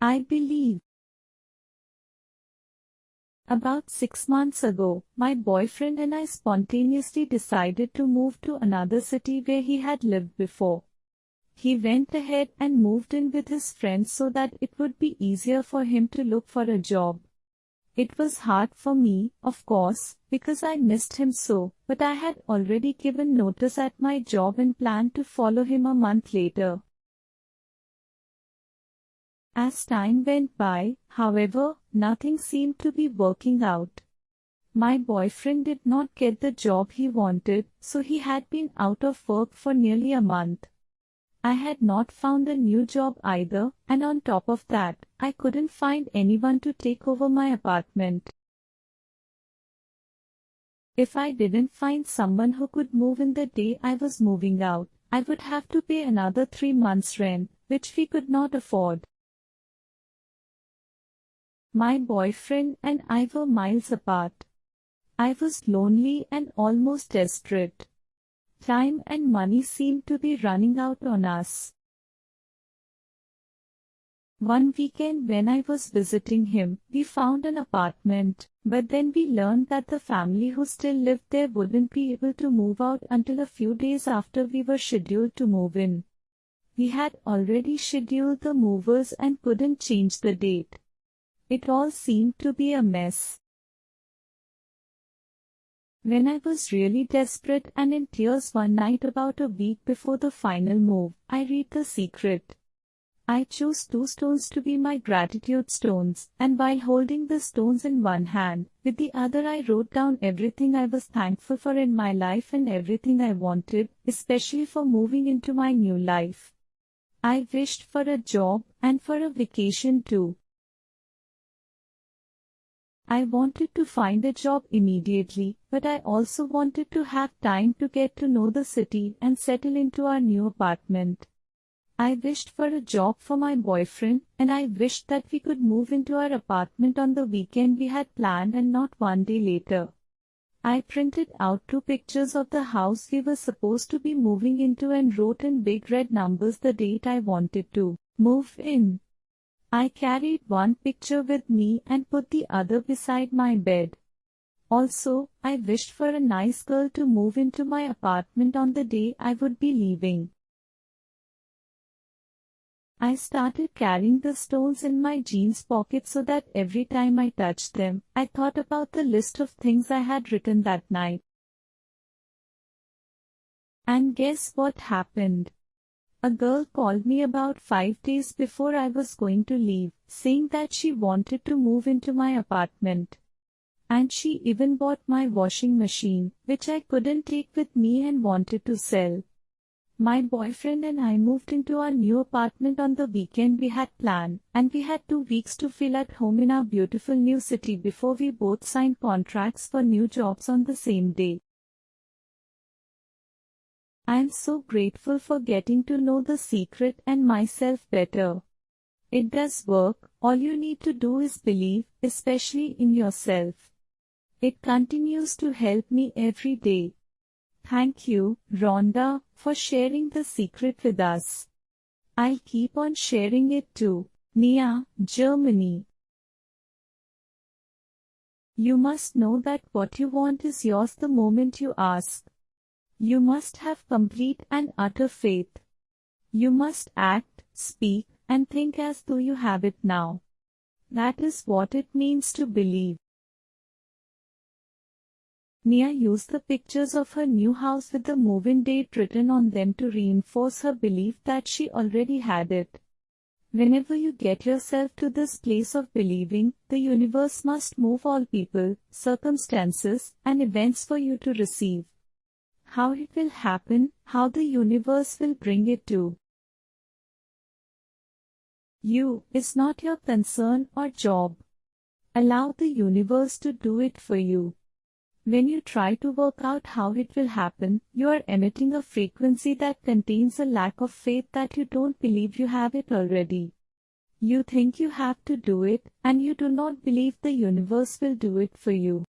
I believe. About 6 months ago, my boyfriend and I spontaneously decided to move to another city where he had lived before. He went ahead and moved in with his friends so that it would be easier for him to look for a job. It was hard for me, of course, because I missed him so, but I had already given notice at my job and planned to follow him a month later. As time went by, however, nothing seemed to be working out. My boyfriend did not get the job he wanted, so he had been out of work for nearly a month. I had not found a new job either, and on top of that, I couldn't find anyone to take over my apartment. If I didn't find someone who could move in the day I was moving out, I would have to pay another 3 months' rent, which we could not afford. My boyfriend and I were miles apart. I was lonely and almost desperate. Time and money seemed to be running out on us. One weekend when I was visiting him, we found an apartment, but then we learned that the family who still lived there wouldn't be able to move out until a few days after we were scheduled to move in. We had already scheduled the movers and couldn't change the date. It all seemed to be a mess. When I was really desperate and in tears one night about a week before the final move, I read The Secret. I chose 2 stones to be my gratitude stones, and while holding the stones in one hand, with the other I wrote down everything I was thankful for in my life and everything I wanted, especially for moving into my new life. I wished for a job and for a vacation too. I wanted to find a job immediately, but I also wanted to have time to get to know the city and settle into our new apartment. I wished for a job for my boyfriend, and I wished that we could move into our apartment on the weekend we had planned and not one day later. I printed out 2 pictures of the house we were supposed to be moving into and wrote in big red numbers the date I wanted to move in. I carried one picture with me and put the other beside my bed. Also, I wished for a nice girl to move into my apartment on the day I would be leaving. I started carrying the stones in my jeans pocket so that every time I touched them, I thought about the list of things I had written that night. And guess what happened? A girl called me about 5 days before I was going to leave, saying that she wanted to move into my apartment. And she even bought my washing machine, which I couldn't take with me and wanted to sell. My boyfriend and I moved into our new apartment on the weekend we had planned, and we had 2 weeks to feel at home in our beautiful new city before we both signed contracts for new jobs on the same day. I am so grateful for getting to know The Secret and myself better. It does work. All you need to do is believe, especially in yourself. It continues to help me every day. Thank you, Rhonda, for sharing The Secret with us. I'll keep on sharing it too. Nia, Germany. You must know that what you want is yours the moment you ask. You must have complete and utter faith. You must act, speak, and think as though you have it now. That is what it means to believe. Nia used the pictures of her new house with the move-in date written on them to reinforce her belief that she already had it. Whenever you get yourself to this place of believing, the universe must move all people, circumstances, and events for you to receive. How it will happen, how the universe will bring it to you, is not your concern or job. Allow the universe to do it for you. When you try to work out how it will happen, you are emitting a frequency that contains a lack of faith that you don't believe you have it already. You think you have to do it, and you do not believe the universe will do it for you.